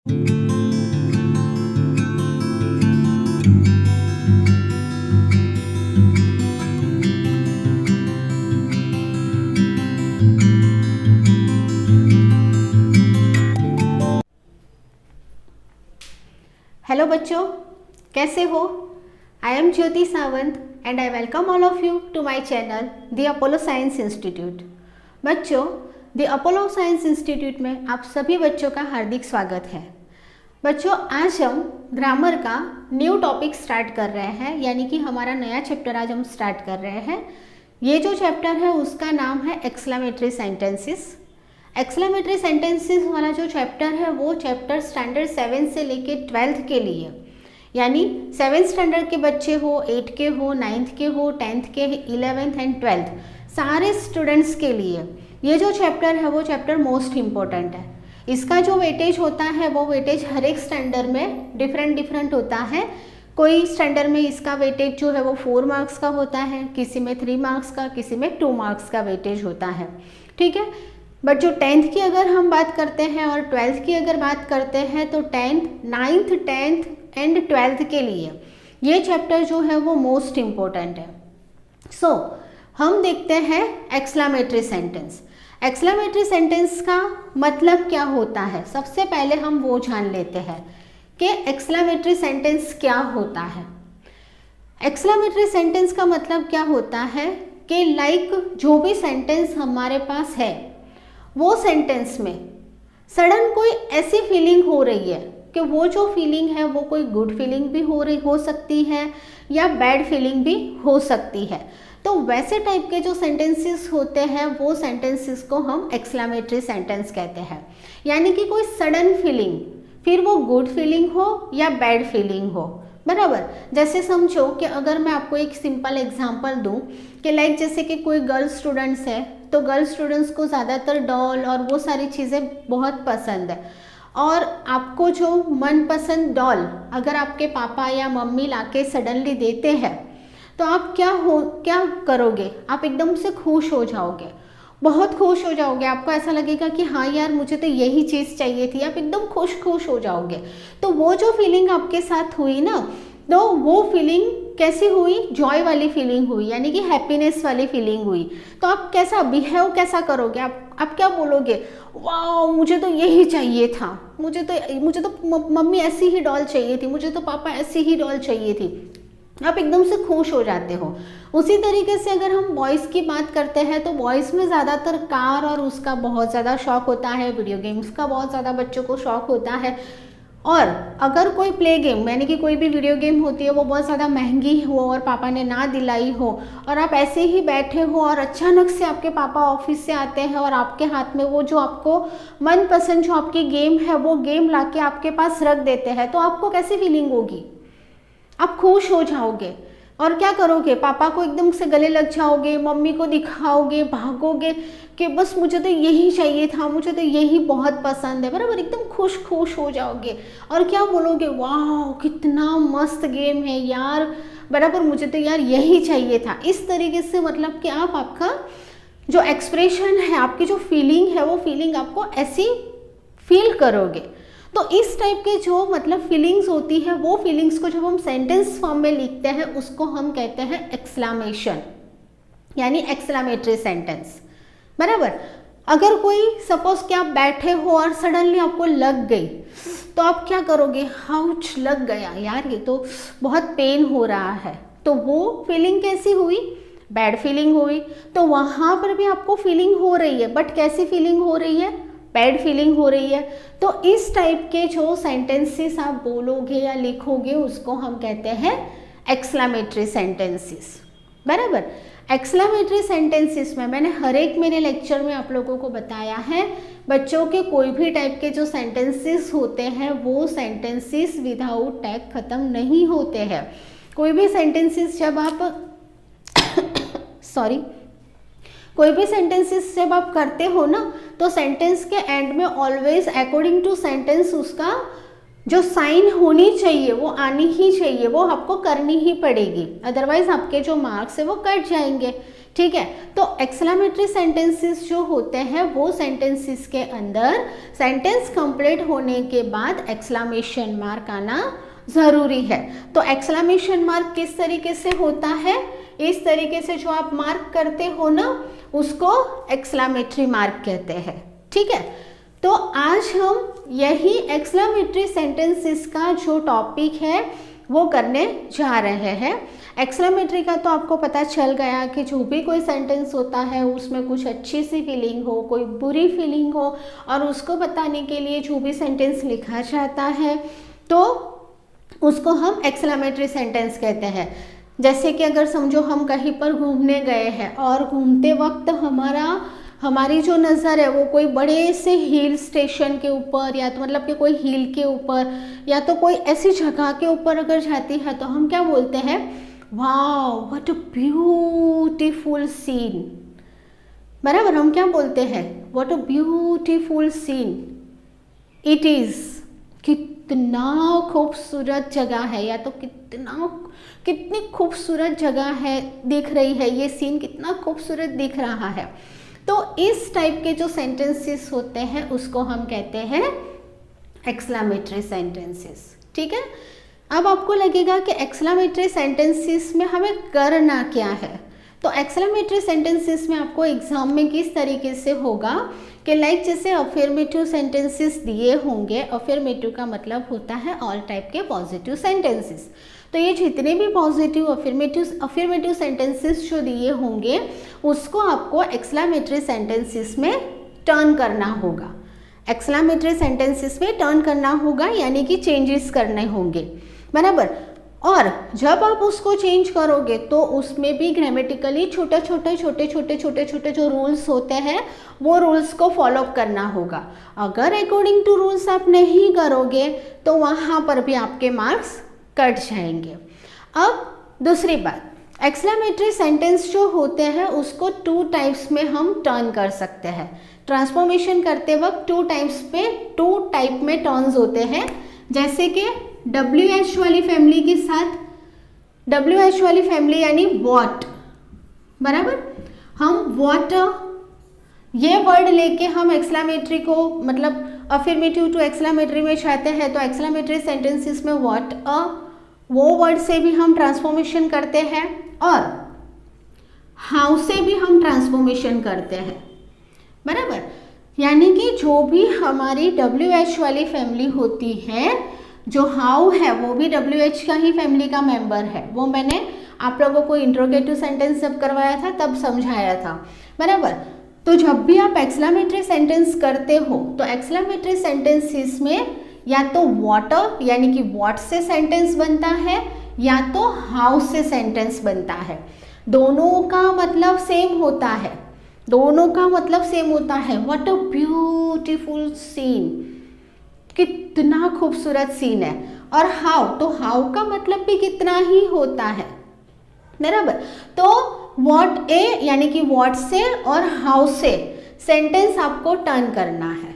Hello बच्चों, कैसे हो? I am Jyoti Sawant and I welcome all of you to my channel the Apollo science institute. बच्चों, the Apollo science institute में आप सभी बच्चों का हार्दिक स्वागत है। बच्चों, आज हम ग्रामर का न्यू टॉपिक स्टार्ट कर रहे हैं, यानी कि हमारा नया चैप्टर आज हम स्टार्ट कर रहे हैं। ये जो चैप्टर है उसका नाम है एक्सक्लेमेटरी सेंटेंसेस। एक्सक्लेमेटरी सेंटेंसेस वाला जो चैप्टर है वो चैप्टर स्टैंडर्ड 7 से लेके 12th के लिए, यानी 7th स्टैंडर्ड के बच्चे हो, 8 के हो, 9th के हो, 10th के, 11th एंड 12th सारे स्टूडेंट्स के लिए ये जो चैप्टर है वो चैप्टर मोस्ट इम्पोर्टेंट है। इसका जो वेटेज होता है वो वेटेज हर एक स्टैंडर्ड में डिफरेंट होता है। कोई स्टैंडर्ड में इसका वेटेज जो है वो 4 मार्क्स का होता है, किसी में 3 मार्क्स का, किसी में 2 मार्क्स का वेटेज होता है, ठीक है। बट जो 10th की अगर हम बात करते हैं और 12th की अगर बात करते हैं तो 10th, 9th, 10th and 12th के लिए ये चैप्टर जो है वो मोस्ट इम्पोर्टेंट है। सो हम देखते हैं एक्सक्लेमेटरी सेंटेंस। एक्सक्लेमेटरी सेंटेंस का मतलब क्या होता है, सबसे पहले हम वो जान लेते हैं कि एक्सक्लेमेटरी सेंटेंस क्या होता है। एक्सक्लेमेटरी सेंटेंस का मतलब क्या होता है कि जो भी सेंटेंस हमारे पास है वो सेंटेंस में सडन कोई ऐसी फीलिंग हो रही है कि वो जो फीलिंग है वो कोई गुड फीलिंग भी हो सकती है या बैड फीलिंग भी हो सकती है। तो वैसे टाइप के जो सेंटेंसेस होते हैं वो सेंटेंसेस को हम एक्सक्लेमेटरी सेंटेंस कहते हैं। यानी कि कोई सडन फीलिंग, फिर वो गुड फीलिंग हो या बैड फीलिंग हो, बराबर। जैसे समझो कि अगर मैं आपको एक सिंपल एग्जांपल दूं कि जैसे कि कोई गर्ल स्टूडेंट्स है तो गर्ल स्टूडेंट्स को ज़्यादातर डॉल और वो सारी चीज़ें बहुत पसंद है, और आपको जो मनपसंद डॉल अगर आपके पापा या मम्मी लाके सडनली देते हैं तो आप क्या करोगे? आप एकदम से खुश हो जाओगे, बहुत खुश हो जाओगे। आपको ऐसा लगेगा कि हाँ यार मुझे तो यही चीज़ चाहिए थी, आप एकदम खुश हो जाओगे। तो वो जो फीलिंग आपके साथ हुई ना, तो वो फीलिंग कैसी हुई? जॉय वाली फीलिंग हुई, यानी कि हैप्पीनेस वाली फीलिंग हुई। तो आप कैसा बिहेव कैसा करोगे? आप क्या बोलोगे? वाह, मुझे तो यही चाहिए था, मुझे तो मम्मी ऐसी ही डॉल चाहिए थी, मुझे तो पापा ऐसी ही डॉल चाहिए थी। आप एकदम से खुश हो जाते हो। उसी तरीके से अगर हम बॉयज़ की बात करते हैं तो बॉयज़ में ज़्यादातर कार और उसका बहुत ज़्यादा शौक होता है, वीडियो गेम्स का बहुत ज़्यादा बच्चों को शौक होता है। और अगर कोई प्ले गेम यानी कि कोई भी वीडियो गेम होती है वो बहुत ज़्यादा महंगी हो और पापा ने ना दिलाई हो, और आप ऐसे ही बैठे हो और अचानक से आपके पापा ऑफिस से आते हैं और आपके हाथ में वो जो आपको मनपसंद जो आपकी गेम है वो गेम लाके आपके पास रख देते हैं, तो आपको कैसी फीलिंग होगी? आप खुश हो जाओगे और क्या करोगे? पापा को एकदम से गले लग जाओगे, मम्मी को दिखाओगे, भागोगे कि बस मुझे तो यही चाहिए था, मुझे तो यही बहुत पसंद है, बराबर। एकदम खुश हो जाओगे और क्या बोलोगे? वाह, कितना मस्त गेम है यार, बराबर, मुझे तो यार यही चाहिए था। इस तरीके से मतलब कि आप आपका जो एक्सप्रेशन है, आपकी जो फीलिंग है वो फीलिंग आपको ऐसी फील करोगे। तो इस टाइप के जो मतलब फीलिंग्स होती है वो फीलिंग्स को जब हम सेंटेंस फॉर्म में लिखते हैं उसको हम कहते हैं एक्सक्लेमेशन, यानी एक्सक्लेमेटरी सेंटेंस, बराबर। अगर कोई सपोज कि आप बैठे हो और सडनली आपको लग गई तो आप क्या करोगे? हाउच, लग गया यार, ये तो बहुत पेन हो रहा है। तो वो फीलिंग कैसी हुई? बैड फीलिंग हुई। तो वहाँ पर भी आपको फीलिंग हो रही है, बट कैसी फीलिंग हो रही है? बैड फीलिंग हो रही है। तो इस टाइप के जो सेंटेंसेस आप बोलोगे या लिखोगे उसको हम कहते हैं एक्सक्लेमेटरी सेंटेंसेस, बराबर। एक्सक्लेमेटरी सेंटेंसेस में मैंने हर एक मेरे लेक्चर में आप लोगों को बताया है बच्चों के कोई भी टाइप के जो सेंटेंसेस होते हैं वो सेंटेंसेस विदाउट टैग खत्म नहीं होते हैं। कोई भी सेंटेंसेस जब आप कोई भी सेंटेंसेस जब आप करते हो ना तो सेंटेंस के एंड में ऑलवेज अकॉर्डिंग टू सेंटेंस उसका जो साइन होनी चाहिए वो आनी ही चाहिए, वो आपको करनी ही पड़ेगी, अदरवाइज आपके जो मार्क्स है वो कट जाएंगे। ठीक है। तो एक्सक्लेमेटरी सेंटेंसेस जो होते हैं वो सेंटेंसेस के अंदर सेंटेंस कंप्लीट होने के बाद एक्सक्लेमेशन मार्क आना ज़रूरी है। तो एक्सक्लेमेशन मार्क किस तरीके से होता है, इस तरीके से जो आप मार्क करते हो ना उसको एक्सक्लेमेटरी मार्क कहते हैं। ठीक है, तो आज हम यही एक्सक्लेमेटरी सेंटेंसेस का जो टॉपिक है वो करने जा रहे हैं। एक्सक्लेमेटरी का तो आपको पता चल गया कि जो भी कोई सेंटेंस होता है उसमें कुछ अच्छी सी फीलिंग हो, कोई बुरी फीलिंग हो, और उसको बताने के लिए जो भी सेंटेंस लिखा जाता है तो उसको हम एक्सक्लेमेटरी सेंटेंस कहते हैं। जैसे कि अगर समझो हम कहीं पर घूमने गए हैं और घूमते वक्त हमारी जो नज़र है वो कोई बड़े से हिल स्टेशन के ऊपर या तो मतलब कि कोई हिल के ऊपर या तो कोई ऐसी जगह के ऊपर अगर जाती है तो हम क्या बोलते हैं, wow what a beautiful scene. बराबर, हम क्या बोलते हैं, what a beautiful scene it is. कितना खूबसूरत जगह है, या तो कितनी खूबसूरत जगह है दिख रही है, ये सीन कितना खूबसूरत दिख रहा है। तो इस टाइप के जो सेंटेंसेस होते हैं उसको हम कहते हैं एक्सक्लेमेटरी सेंटेंसेस। ठीक है, अब आपको लगेगा कि एक्सक्लेमेटरी सेंटेंसेस में हमें करना क्या है। तो एक्सक्लेमेटरी सेंटेंसेस में आपको एग्जाम में किस तरीके से होगा कि जैसे अफर्मेटिव सेंटेंसेस दिए होंगे, अफर्मेटिव का मतलब होता है ऑल टाइप के पॉजिटिव सेंटेंसेस। तो ये जितने भी पॉजिटिव अफर्मेटिव सेंटेंसेस जो दिए होंगे उसको आपको एक्सक्लेमेटरी सेंटेंसेस में टर्न करना होगा। एक्सक्लेमेटरी सेंटेंसेस में टर्न करना होगा यानी कि चेंजेस करने होंगे। बराबर, और जब आप उसको चेंज करोगे तो उसमें भी ग्रामेटिकली छोटे छोटे जो रूल्स होते हैं वो रूल्स को फॉलो करना होगा। अगर अकॉर्डिंग टू रूल्स आप नहीं करोगे तो वहाँ पर भी आपके मार्क्स कट जाएंगे। अब दूसरी बात, एक्सक्लेमेटरी सेंटेंस जो होते हैं उसको 2 टाइप्स में हम टर्न कर सकते हैं। ट्रांसफॉर्मेशन करते वक्त 2 टाइप में टर्न्स होते हैं। जैसे कि WH वाली फैमिली के साथ, WH वाली फैमिली यानी वॉट। बराबर, हम वाटर ये वर्ड लेके हम एक्सक्लेमेटरी को मतलब अफर्मेटिव टू एक्सक्लेमेटरी में चाहते हैं तो एक्सक्लेमेटरी सेंटेंसेस में व्हाट अ वो वर्ड से भी हम ट्रांसफॉर्मेशन करते हैं और हाउ से भी हम ट्रांसफॉर्मेशन करते हैं। बराबर, यानी कि जो भी हमारी WH वाली फैमिली होती है, जो हाउ है वो भी WH का ही फैमिली का मेंबर है। वो मैंने आप लोगों को इंट्रोगेटिव सेंटेंस जब करवाया था तब समझाया था। बराबर, तो जब भी आप एक्सक्लेमेटरी सेंटेंस करते हो तो एक्सक्लेमेटरी सेंटेंसेस में या तो वाटर यानी कि व्हाट से सेंटेंस बनता है या तो हाउ से सेंटेंस बनता है। दोनों का मतलब सेम होता है। व्हाट अ ब्यूटीफुल सीन, कितना खूबसूरत सीन है। और हाउ, तो हाउ का मतलब भी कितना ही होता है। बराबर, तो व्हाट ए यानी कि व्हाट से और हाउ से सेंटेंस आपको टर्न करना है।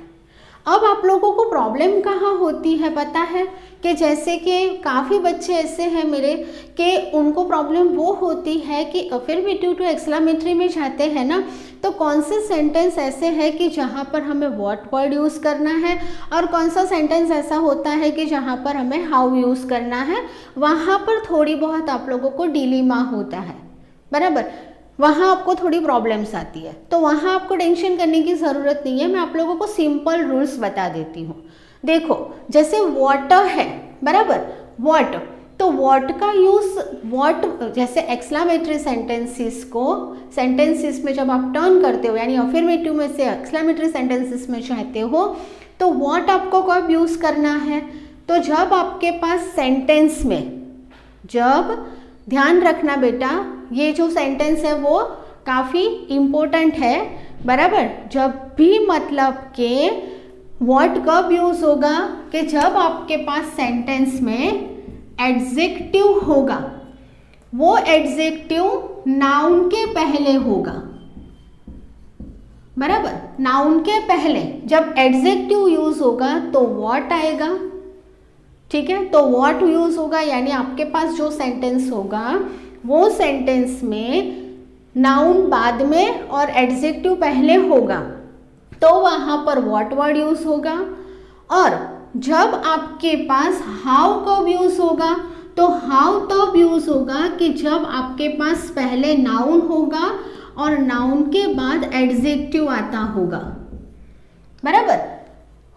अब आप लोगों को प्रॉब्लम कहाँ होती है पता है, कि जैसे कि काफ़ी बच्चे ऐसे हैं मेरे कि उनको प्रॉब्लम वो होती है कि अफर्मेटिव टू एक्सक्लेमेटरी में जाते हैं ना, तो कौन से सेंटेंस ऐसे है कि जहाँ पर हमें व्हाट वर्ड यूज़ करना है और कौन सा सेंटेंस ऐसा होता है कि जहाँ पर हमें हाउ यूज़ करना है। वहाँ पर थोड़ी बहुत आप लोगों को डिलेमा होता है। बराबर, वहाँ आपको थोड़ी प्रॉब्लम्स आती है, तो वहाँ आपको टेंशन करने की ज़रूरत नहीं है। मैं आप लोगों को सिंपल रूल्स बता देती हूँ। देखो, जैसे वाटर है, बराबर, व्हाट, तो व्हाट का यूज़ व्हाट जैसे एक्सक्लेमेटरी सेंटेंसेस में जब आप टर्न करते हो यानी अफर्मेटिव में से एक्सक्लेमेटरी सेंटेंसेस में चाहते हो तो व्हाट आपको कब यूज़ करना है, तो जब आपके पास सेंटेंस में, जब ध्यान रखना बेटा ये जो सेंटेंस है वो काफ़ी इम्पोर्टेंट है। बराबर, जब भी मतलब के व्हाट कब यूज़ होगा कि जब आपके पास सेंटेंस में एडजेक्टिव होगा, वो एडजेक्टिव नाउन के पहले होगा। बराबर, नाउन के पहले जब एडजेक्टिव यूज़ होगा तो व्हाट आएगा। ठीक है, तो व्हाट यूज़ होगा यानी आपके पास जो सेंटेंस होगा वो सेंटेंस में नाउन बाद में और एडजेक्टिव पहले होगा तो वहाँ पर व्हाट वर्ड यूज होगा, और जब आपके पास हाउ कब यूज होगा तो हाउ तब यूज होगा कि जब आपके पास पहले नाउन होगा और नाउन के बाद एडजेक्टिव आता होगा, बराबर।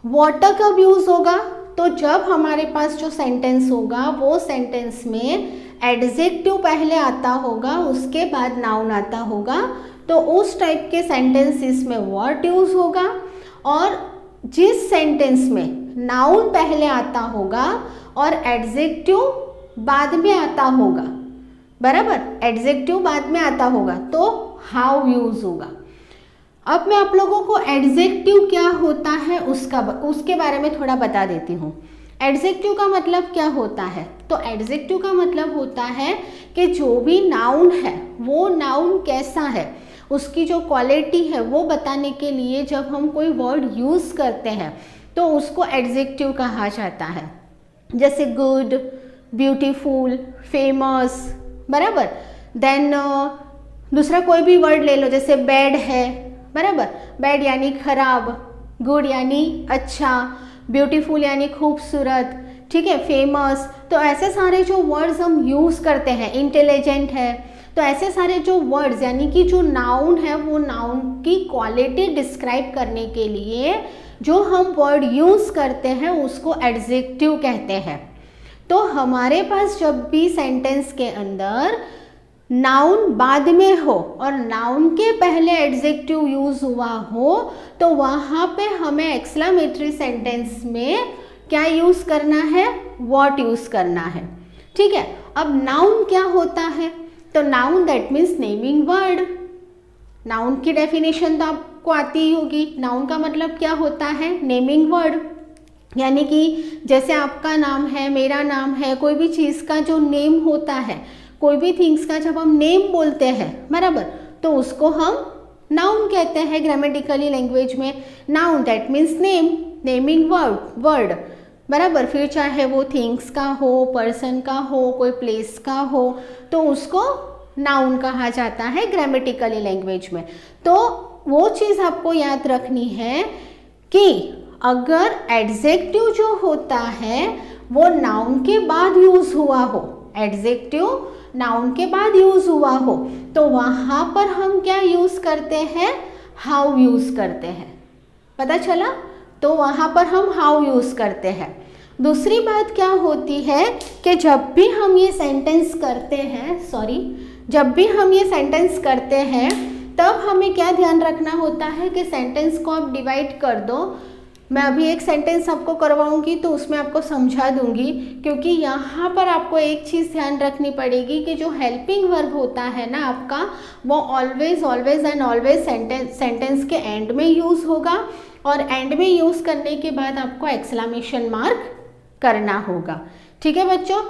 वाटर कब यूज होगा तो जब हमारे पास जो सेंटेंस होगा वो सेंटेंस में एडजेक्टिव पहले आता होगा, उसके बाद नाउन आता होगा, तो उस टाइप के सेंटेंसेस में व्हाट यूज होगा। और जिस सेंटेंस में नाउन पहले आता होगा और एडजेक्टिव बाद में आता होगा, बराबर, एडजेक्टिव बाद में आता होगा तो हाउ यूज होगा। अब मैं आप लोगों को एडजेक्टिव क्या होता है उसके बारे में थोड़ा बता देती हूँ। एडजेक्टिव का मतलब क्या होता है, तो एडजेक्टिव का मतलब होता है कि जो भी नाउन है वो नाउन कैसा है, उसकी जो क्वालिटी है वो बताने के लिए जब हम कोई वर्ड यूज़ करते हैं तो उसको एडजेक्टिव कहा जाता है। जैसे गुड, ब्यूटीफुल, फेमस, बराबर। देन दूसरा कोई भी वर्ड ले लो, जैसे बैड है, बराबर, बैड यानी खराब, गुड यानी अच्छा, ब्यूटीफुल यानी खूबसूरत, ठीक है, फेमस। तो ऐसे सारे जो वर्ड्स हम यूज़ करते हैं, इंटेलिजेंट है, तो ऐसे सारे जो वर्ड्स यानी कि जो नाउन है वो नाउन की क्वालिटी डिस्क्राइब करने के लिए जो हम वर्ड यूज़ करते हैं उसको एडजेक्टिव कहते हैं। तो हमारे पास जब भी सेंटेंस के अंदर नाउन बाद में हो और नाउन के पहले एडजेक्टिव यूज हुआ हो तो वहाँ पे हमें एक्सक्लेमेटरी सेंटेंस में क्या यूज करना है, व्हाट यूज करना है, ठीक है। अब नाउन क्या होता है, तो noun that means naming word. Noun की डेफिनेशन तो आपको आती ही होगी। नाउन का मतलब क्या होता है, नेमिंग वर्ड, यानी कि जैसे आपका नाम है, मेरा नाम है, कोई भी चीज़ का जो नेम होता है, कोई भी थिंग्स का जब हम नेम बोलते हैं, बराबर, तो उसको हम नाउन कहते हैं ग्रामेटिकली लैंग्वेज में। Noun that means name, naming word, बराबर। फिर चाहे वो थिंग्स का हो, पर्सन का हो, कोई प्लेस का हो, तो उसको नाउन कहा जाता है ग्रामेटिकली लैंग्वेज में। तो वो चीज़ आपको याद रखनी है कि अगर एडजेक्टिव जो होता है वो नाउन के बाद यूज हुआ हो, एडजेक्टिव नाउन के बाद यूज हुआ हो, तो वहाँ पर हम क्या यूज करते हैं, हाउ यूज करते हैं। पता चला, तो वहाँ पर हम हाउ यूज करते हैं। दूसरी बात क्या होती है कि जब भी हम ये सेंटेंस करते हैं तब हमें क्या ध्यान रखना होता है कि सेंटेंस को आप डिवाइड कर दो। मैं अभी एक सेंटेंस आपको करवाऊंगी तो उसमें आपको समझा दूंगी, क्योंकि यहाँ पर आपको एक चीज़ ध्यान रखनी पड़ेगी कि जो हेल्पिंग वर्ब होता है ना आपका, वो ऑलवेज एंड ऑलवेज सेंटेंस के एंड में यूज़ होगा, और एंड में यूज़ करने के बाद आपको एक्सक्लेमेशन मार्क करना होगा। ठीक है बच्चों,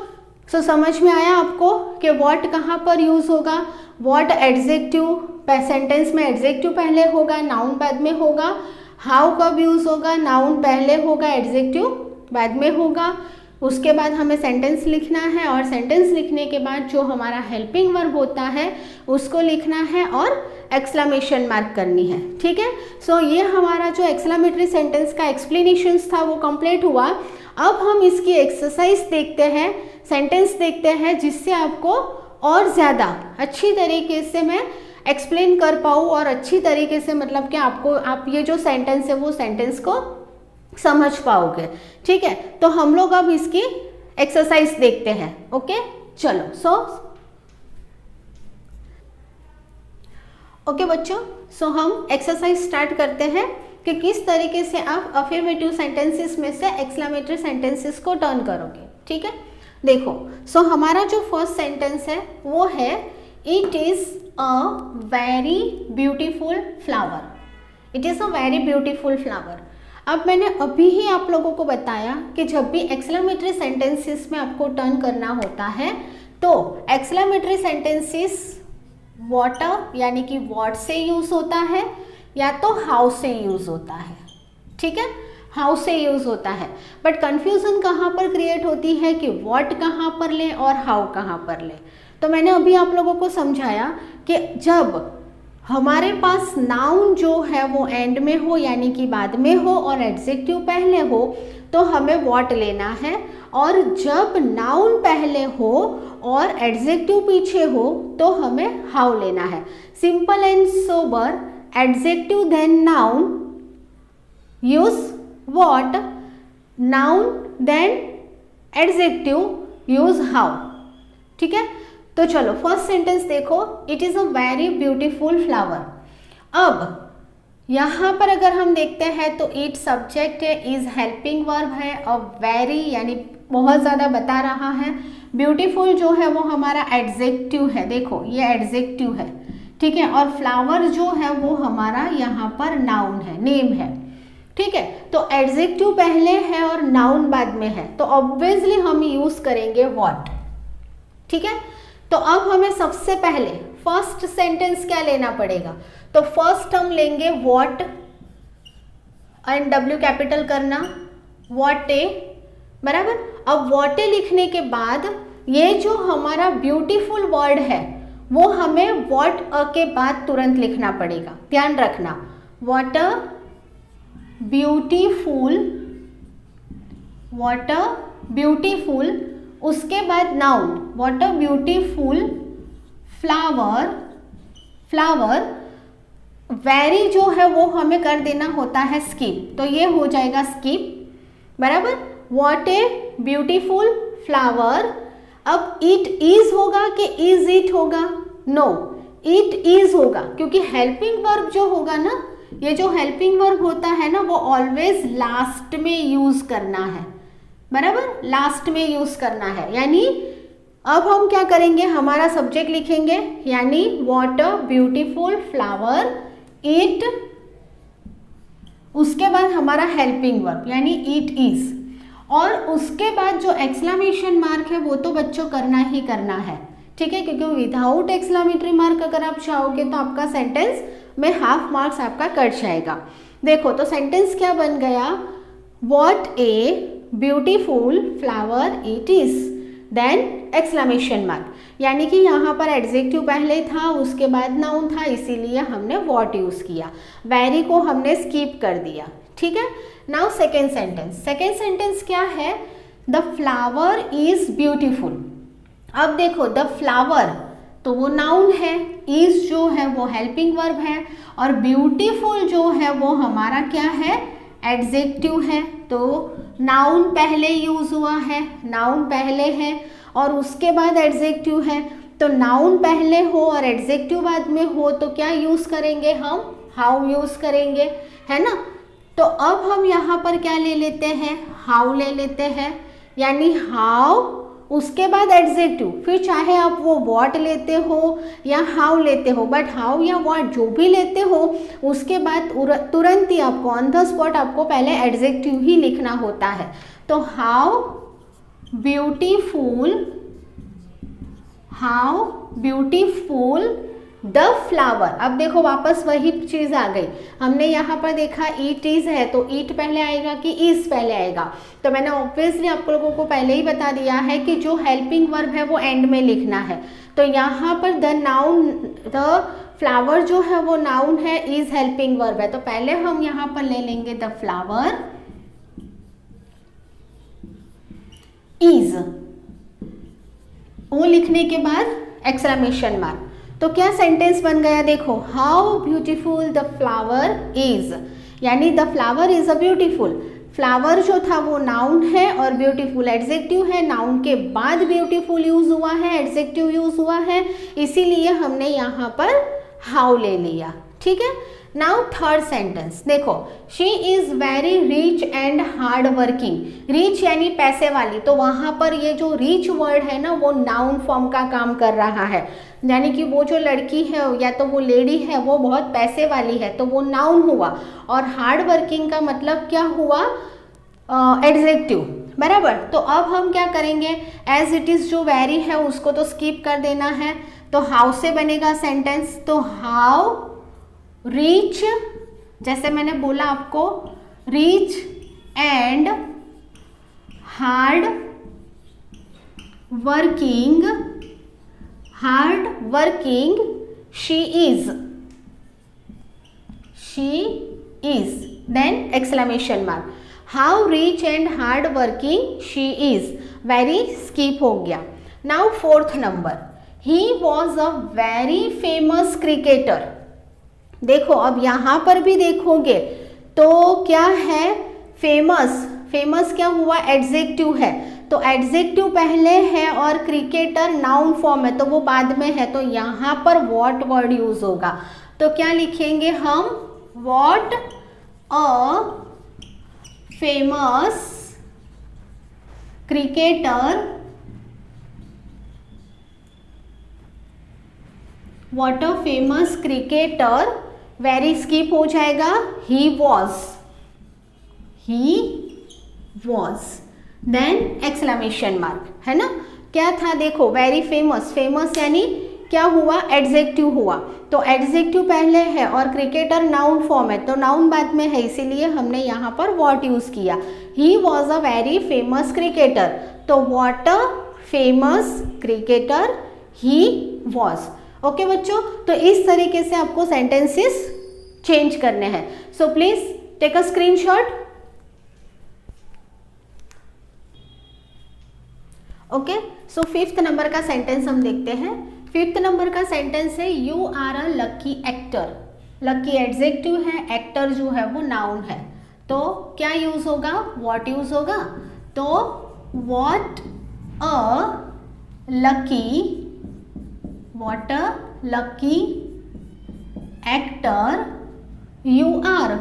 सो समझ में आया आपको कि व्हाट कहाँ पर यूज़ होगा। व्हाट एडजेक्टिव, सेंटेंस में एडजेक्टिव पहले होगा, नाउन बाद में होगा। हाउ कब यूज़ होगा, नाउन पहले होगा, एडजेक्टिव बाद में होगा। उसके बाद हमें सेंटेंस लिखना है, और सेंटेंस लिखने के बाद जो हमारा हेल्पिंग वर्ब होता है उसको लिखना है और एक्सक्लेमेशन मार्क करनी है। ठीक है, सो ये हमारा जो एक्सक्लेमेटरी सेंटेंस का एक्सप्लेनेशंस था वो कंप्लीट हुआ। अब हम इसकी एक्सरसाइज देखते हैं, सेंटेंस देखते हैं, जिससे आपको और ज़्यादा अच्छी तरीके से मैं एक्सप्लेन कर पाऊँ और अच्छी तरीके से मतलब कि आप ये जो सेंटेंस है वो सेंटेंस को समझ पाओगे। ठीक है, तो हम लोग अब इसकी एक्सरसाइज देखते हैं। ओके, चलो ओके बच्चों, सो हम एक्सरसाइज स्टार्ट करते हैं कि किस तरीके से आप अफर्मेटिव सेंटेंसेस में से एक्सक्लेमेटरी सेंटेंसेस को टर्न करोगे। ठीक है, देखो, सो हमारा जो फर्स्ट सेंटेंस है वो है it is a very beautiful flower. It is a very beautiful flower. अब मैंने अभी ही आप लोगों को बताया कि जब भी एक्सक्लेमेटरी सेंटेंसेस में आपको टर्न करना होता है तो एक्सक्लेमेटरी सेंटेंसेस व्हाट यानी कि व्हाट से यूज़ होता है या तो हाउ से यूज़ होता है। ठीक है, हाउ से यूज़ होता है, बट कन्फ्यूज़न कहाँ पर क्रिएट होती है कि व्हाट कहाँ पर ले और हाउ कहाँ पर ले। तो मैंने अभी आप लोगों को समझाया कि जब हमारे पास नाउन जो है वो एंड में हो यानी कि बाद में हो और एडजेक्टिव पहले हो तो हमें व्हाट लेना है, और जब नाउन पहले हो और एडजेक्टिव पीछे हो तो हमें हाउ लेना है। Simple and sober, adjective then noun, use what, noun then adjective, use how. ठीक है, तो चलो फर्स्ट सेंटेंस देखो, it is a very beautiful flower. अब यहाँ पर अगर हम देखते हैं तो इट सब्जेक्ट है, इज हेल्पिंग वर्ब है, और वेरी यानी बहुत ज़्यादा बता रहा है, ब्यूटीफुल जो है वो हमारा एडजेक्टिव है, देखो ये एडजेक्टिव है, ठीक है, और फ्लावर जो है वो हमारा यहाँ पर नाउन है, नेम है। ठीक है, तो एडजेक्टिव पहले है और नाउन बाद में है, तो ऑब्वियसली हम यूज करेंगे व्हाट। ठीक है, तो अब हमें सबसे पहले फर्स्ट सेंटेंस क्या लेना पड़ेगा, तो फर्स्ट हम लेंगे व्हाट एंड डब्ल्यू कैपिटल करना, व्हाट ए, बराबर। अब व्हाट ए लिखने के बाद ये जो हमारा ब्यूटीफुल वर्ड है वो हमें व्हाट अ के बाद तुरंत लिखना पड़ेगा, ध्यान रखना, what a beautiful, what a beautiful, उसके बाद noun, what a beautiful flower, flower, very जो है वो हमें कर देना होता है स्किप, तो ये हो जाएगा स्किप, बराबर। व्हाट ए ब्यूटीफुल फ्लावर, अब इट इज होगा कि इज इट होगा, नो इट इज होगा, क्योंकि हेल्पिंग वर्ब जो होगा ना, ये जो हेल्पिंग वर्ब होता है ना वो ऑलवेज लास्ट में यूज करना है, बराबर, लास्ट में यूज करना है। यानी अब हम क्या करेंगे, हमारा सब्जेक्ट लिखेंगे, यानी what a beautiful flower, it, उसके बाद हमारा हेल्पिंग वर्ब यानी इट इज, और उसके बाद जो एक्सक्लेमेशन मार्क है वो तो बच्चों करना ही करना है। ठीक है, क्योंकि विदाउट एक्सक्लेमेटरी मार्क अगर आप चाहोगे तो आपका सेंटेंस में हाफ मार्क्स आपका कट जाएगा। देखो तो सेंटेंस क्या बन गया, what a beautiful flower it is, then exclamation mark, यानी कि यहाँ पर एडजेक्टिव पहले था उसके बाद नाउन था, इसीलिए हमने व्हाट यूज किया, वेरी को हमने स्किप कर दिया। ठीक है, now second sentence, second sentence क्या है, द फ्लावर इज ब्यूटीफुल। अब देखो द फ्लावर तो वो नाउन है, इज जो है वो हेल्पिंग वर्ब है, और ब्यूटीफुल जो है वो हमारा क्या है, एडजेक्टिव है। तो नाउन पहले यूज हुआ है, नाउन पहले है और उसके बाद एडजेक्टिव है, तो नाउन पहले हो और एडजेक्टिव बाद में हो तो क्या यूज करेंगे हम, हाउ यूज करेंगे, है ना। तो अब हम यहाँ पर क्या ले लेते हैं, हाउ ले लेते हैं, यानी हाउ उसके बाद एडजेक्टिव, फिर चाहे आप वो व्हाट लेते हो या हाउ लेते हो, बट हाउ या व्हाट जो भी लेते हो उसके बाद तुरंत ही आपको ऑन द स्पॉट आपको पहले एडजेक्टिव ही लिखना होता है। तो how beautiful, how beautiful the flower. अब देखो वापस वही चीज आ गई, हमने यहाँ पर देखा इट इज है तो इट पहले आएगा कि इज पहले आएगा, तो मैंने ऑब्वियसली आप लोगों को पहले ही बता दिया है कि जो हेल्पिंग वर्ब है वो एंड में लिखना है। तो यहाँ पर द नाउन, द फ्लावर जो है वो नाउन है, इज हेल्पिंग वर्ब है, तो पहले हम यहाँ पर ले लेंगे द फ्लावर इज, वो लिखने के बाद एक्सक्लेमेशन मार्क, तो क्या सेंटेंस बन गया, देखो how beautiful the flower is, यानी the flower is a beautiful, flower जो था वो नाउन है और ब्यूटीफुल एडजेक्टिव है, नाउन के बाद ब्यूटीफुल यूज हुआ है, एडजेक्टिव यूज हुआ है, इसीलिए हमने यहाँ पर हाउ ले लिया। ठीक है, नाउ थर्ड सेंटेंस देखो, she is very rich and hard working, rich यानी पैसे वाली, तो वहां पर ये जो रिच वर्ड है ना वो नाउन फॉर्म का काम कर रहा है, यानी कि वो जो लड़की है या तो वो लेडी है वो बहुत पैसे वाली है, तो वो नाउन हुआ, और हार्ड वर्किंग का मतलब क्या हुआ, एडजेक्टिव, बराबर। तो अब हम क्या करेंगे, एज इट इज जो वेरी है उसको तो स्किप कर देना है, तो हाउ से बनेगा सेंटेंस, तो हाउ रिच, जैसे मैंने बोला आपको, rich and hard working, hard working she is, then exclamation mark. How rich and hard working she is, very skip हो गया। Now fourth number, he was a very famous cricketer. देखो अब यहां पर भी देखोगे तो क्या है, फेमस, फेमस क्या हुआ, एडजेक्टिव है, तो एडजेक्टिव पहले है और क्रिकेटर नाउन फॉर्म है तो वो बाद में है, तो यहां पर व्हाट वर्ड यूज होगा, तो क्या लिखेंगे हम, what a famous cricketer, what a famous cricketer, very skip हो जाएगा, he was, then exclamation mark, है ना। क्या था देखो, वेरी फेमस, फेमस यानी क्या हुआ, एडजेक्टिव हुआ, तो एडजेक्टिव पहले है और क्रिकेटर नाउन फॉर्म है तो नाउन बाद में है, इसीलिए हमने यहाँ पर व्हाट यूज किया। He was a very famous cricketer, तो what a famous cricketer he was. Okay बच्चों, तो इस तरीके से आपको सेंटेंसेस चेंज करने हैं। So please take a screenshot. Okay, so fifth number का सेंटेंस हम देखते हैं। फिफ्थ नंबर का सेंटेंस है, you are a lucky actor. Lucky adjective है, एक्टर जो है वो नाउन है, तो क्या यूज होगा, व्हाट यूज होगा, तो what a lucky actor you are,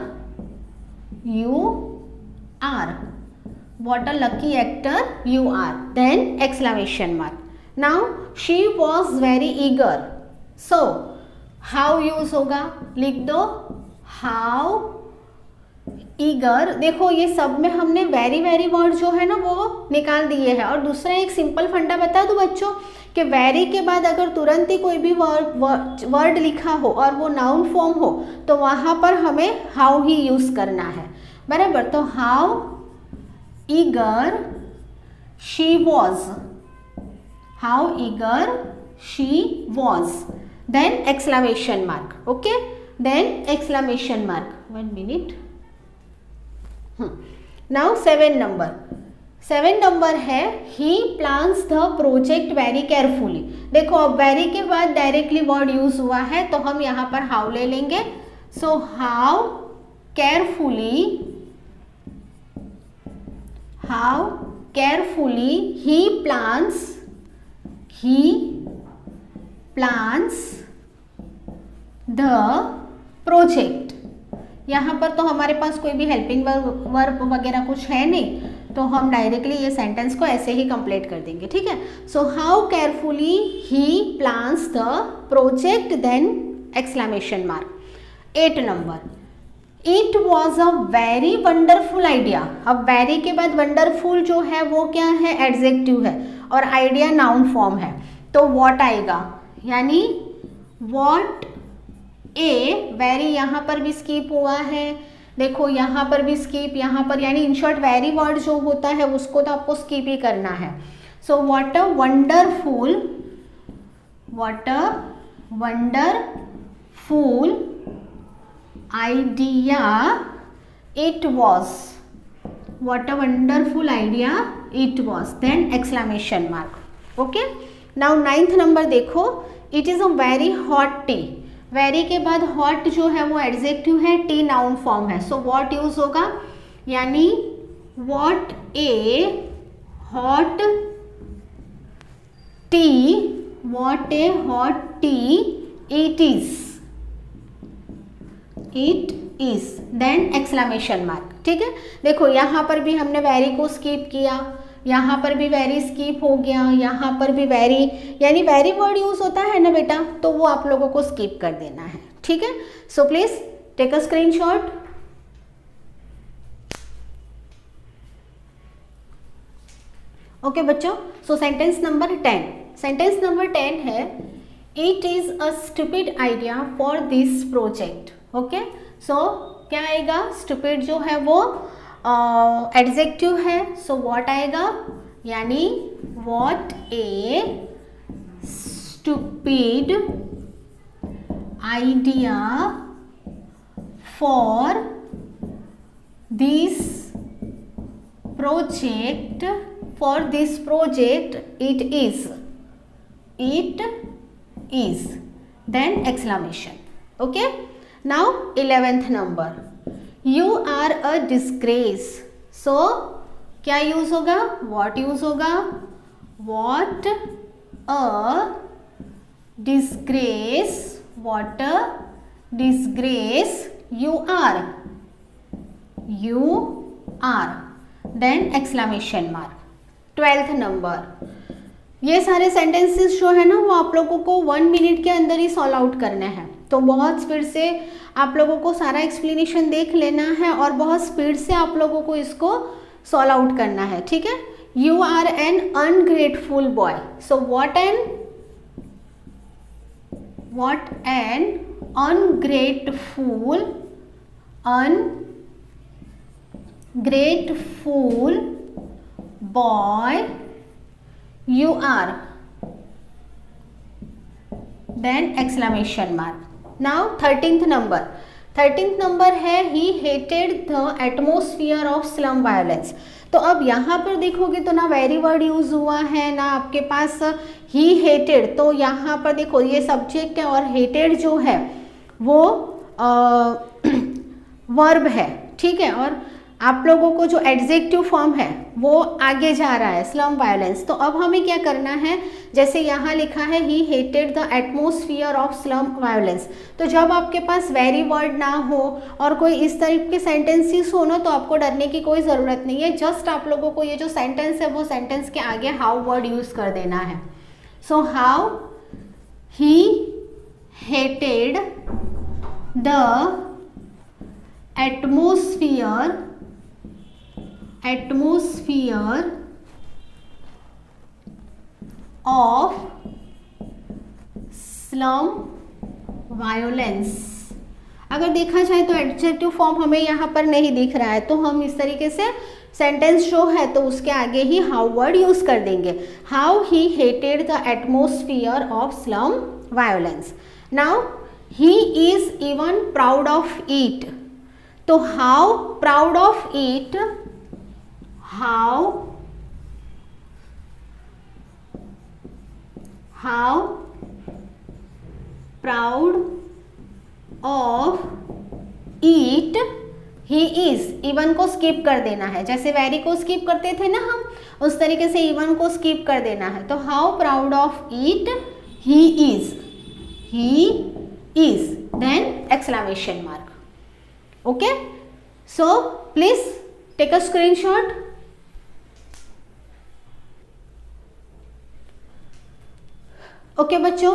what a lucky actor you are, then exclamation mark। now she was very eager, so how use होगा, लिख दो how eager। देखो ये सब में हमने वेरी वर्ड जो है ना वो निकाल दिए हैं। और दूसरा एक सिंपल फंडा बता दूं बच्चों कि वेरी के बाद अगर तुरंत ही कोई भी वर्ड लिखा हो और वो नाउन फॉर्म हो तो वहां पर हमें हाउ ही यूज करना है, बराबर। तो how eager she was, then exclamation mark. Okay, then exclamation mark, 1 minute. Now 7 number है, he plans the project very carefully. देखो अब वेरी के बाद डायरेक्टली वर्ड यूज हुआ है तो हम यहाँ पर हाउ ले लेंगे। सो how carefully he plans the project. यहाँ पर तो हमारे पास कोई भी हेल्पिंग वर्ब वगैरह कुछ है नहीं, तो हम डायरेक्टली ये सेंटेंस को ऐसे ही कंप्लीट कर देंगे, ठीक है। So how carefully he plans the project, then exclamation mark. 8 number, it was a very wonderful idea. अब वेरी के बाद वंडरफुल जो है वो क्या है, एडजेक्टिव है और आइडिया नाउन फॉर्म है, तो व्हाट आएगा, यानी व्हाट ए, वेरी यहाँ पर भी स्किप हुआ है, देखो यहाँ पर भी स्किप, यहाँ पर, यानी इन शॉर्ट वेरी वर्ड जो होता है उसको तो आपको स्किप ही करना है। So what a wonderful idea it was, what a wonderful idea it was, then exclamation mark. Okay, now 9th number देखो, it is a very hot tea. Very के बाद हॉट जो है वो एडजेक्टिव है, टी नाउन फॉर्म है, so what use होगा, यानी what a hot tea it is, then exclamation mark. ठीक है, देखो यहाँ पर भी हमने वेरी को स्किप किया, यहाँ पर भी वेरी स्किप हो गया, यहाँ पर भी वेरी, यानी वेरी वर्ड यूज होता है ना बेटा, तो वो आप लोगों को स्किप कर देना है। ठीक है, so please take a screenshot. Okay बच्चों, सो सेंटेंस नंबर 10 है, it is a stupid idea for this project. Okay, so क्या आएगा, स्टूपिड जो है वो एडजेक्टिव है, सो व्हाट आएगा, यानी what A stupid idea for this project it is then exclamation. Okay, now 11th number, you are a disgrace. so क्या use होगा, what यूज होगा, what a disgrace, what a disgrace you are then exclamation mark. 12th number, ये सारे sentences जो है ना वो आप लोगों को 1 मिनट के अंदर ही सॉल्व आउट करने हैं, तो बहुत स्पीड से आप लोगों को सारा एक्सप्लेनेशन देख लेना है और बहुत स्पीड से आप लोगों को इसको सॉल्व आउट करना है, ठीक है। You are an ungrateful boy, so what an ungrateful boy you are then exclamation mark. Now 13th number है he hated the atmosphere of slum violence. तो अब यहाँ पर देखोगे तो ना वेरी वर्ड यूज हुआ है ना आपके पास he hated, तो यहाँ पर देखो ये सब्जेक्ट है और hated जो है वो वर्ब है, ठीक है, और आप लोगों को जो एडजेक्टिव फॉर्म है वो आगे जा रहा है स्लम वायलेंस। तो अब हमें क्या करना है, जैसे यहाँ लिखा है he hated the atmosphere of slum violence, तो जब आपके पास वेरी वर्ड ना हो और कोई इस तरह के सेंटेंसेस हो ना तो आपको डरने की कोई ज़रूरत नहीं है। जस्ट आप लोगों को ये जो सेंटेंस है वो सेंटेंस के आगे हाउ वर्ड यूज़ कर देना है। So how he hated the atmosphere of slum violence। अगर देखा जाए तो एडजेक्टिव फॉर्म हमें यहाँ पर नहीं दिख रहा है, तो हम इस तरीके से सेंटेंस जो है तो उसके आगे ही हाउ वर्ड यूज कर देंगे। How he hated the atmosphere of slum violence. Now he is even proud of it, तो how proud of it, how proud of it he is। Even को स्किप कर देना है, जैसे वेरी को skip करते थे ना हम, उस तरीके से इवन को स्किप कर देना है। तो how proud of it he is then exclamation mark। okay, so please take a screenshot। Okay बच्चों,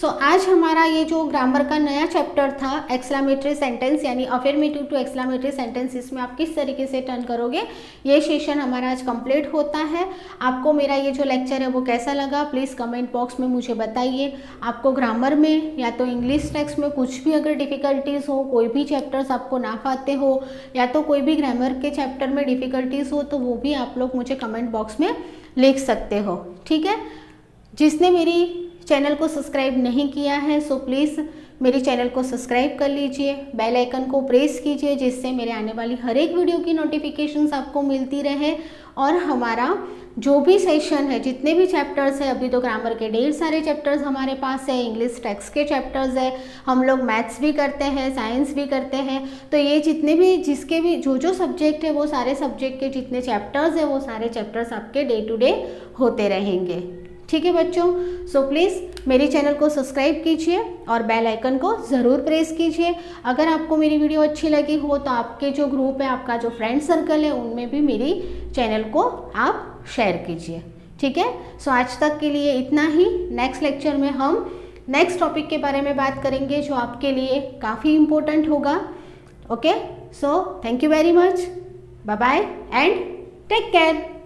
सो आज हमारा ये जो ग्रामर का नया चैप्टर था एक्सक्लेमेटरी सेंटेंस यानी अफर्मेटिव टू एक्सक्लेमेटरी सेंटेंस, इसमें आप किस तरीके से टर्न करोगे, ये सेशन हमारा आज कंप्लीट होता है। आपको मेरा ये जो लेक्चर है वो कैसा लगा प्लीज़ कमेंट बॉक्स में मुझे बताइए। आपको ग्रामर में या तो इंग्लिश टेक्स्ट में कुछ भी अगर डिफ़िकल्टीज़ हो, कोई भी चैप्टर्स आपको ना आते हो या तो कोई भी ग्रामर के चैप्टर में डिफ़िकल्टीज़ हो, तो वो भी आप लोग मुझे कमेंट बॉक्स में लिख सकते हो, ठीक है। जिसने मेरी चैनल को सब्सक्राइब नहीं किया है सो प्लीज़ मेरे चैनल को सब्सक्राइब कर लीजिए, बेल आइकन को प्रेस कीजिए जिससे मेरे आने वाली हर एक वीडियो की नोटिफिकेशंस आपको मिलती रहे। और हमारा जो भी सेशन है, जितने भी चैप्टर्स है, अभी तो ग्रामर के ढेर सारे चैप्टर्स हमारे पास है, इंग्लिश टेक्स्ट के चैप्टर्स है, हम लोग मैथ्स भी करते हैं, साइंस भी करते हैं, तो ये जितने भी जिसके भी जो सब्जेक्ट है वो सारे सब्जेक्ट के जितने चैप्टर्स है वो सारे चैप्टर्स आपके डे टू डे होते रहेंगे, ठीक है बच्चों। सो प्लीज़ मेरे चैनल को सब्सक्राइब कीजिए और बेल आइकन को ज़रूर प्रेस कीजिए। अगर आपको मेरी वीडियो अच्छी लगी हो तो आपके जो ग्रुप है, आपका जो फ्रेंड सर्कल है, उनमें भी मेरी चैनल को आप शेयर कीजिए, ठीक है। सो आज तक के लिए इतना ही। नेक्स्ट लेक्चर में हम नेक्स्ट टॉपिक के बारे में बात करेंगे जो आपके लिए काफ़ी इम्पोर्टेंट होगा। Okay, so thank you very much, bye bye and take care.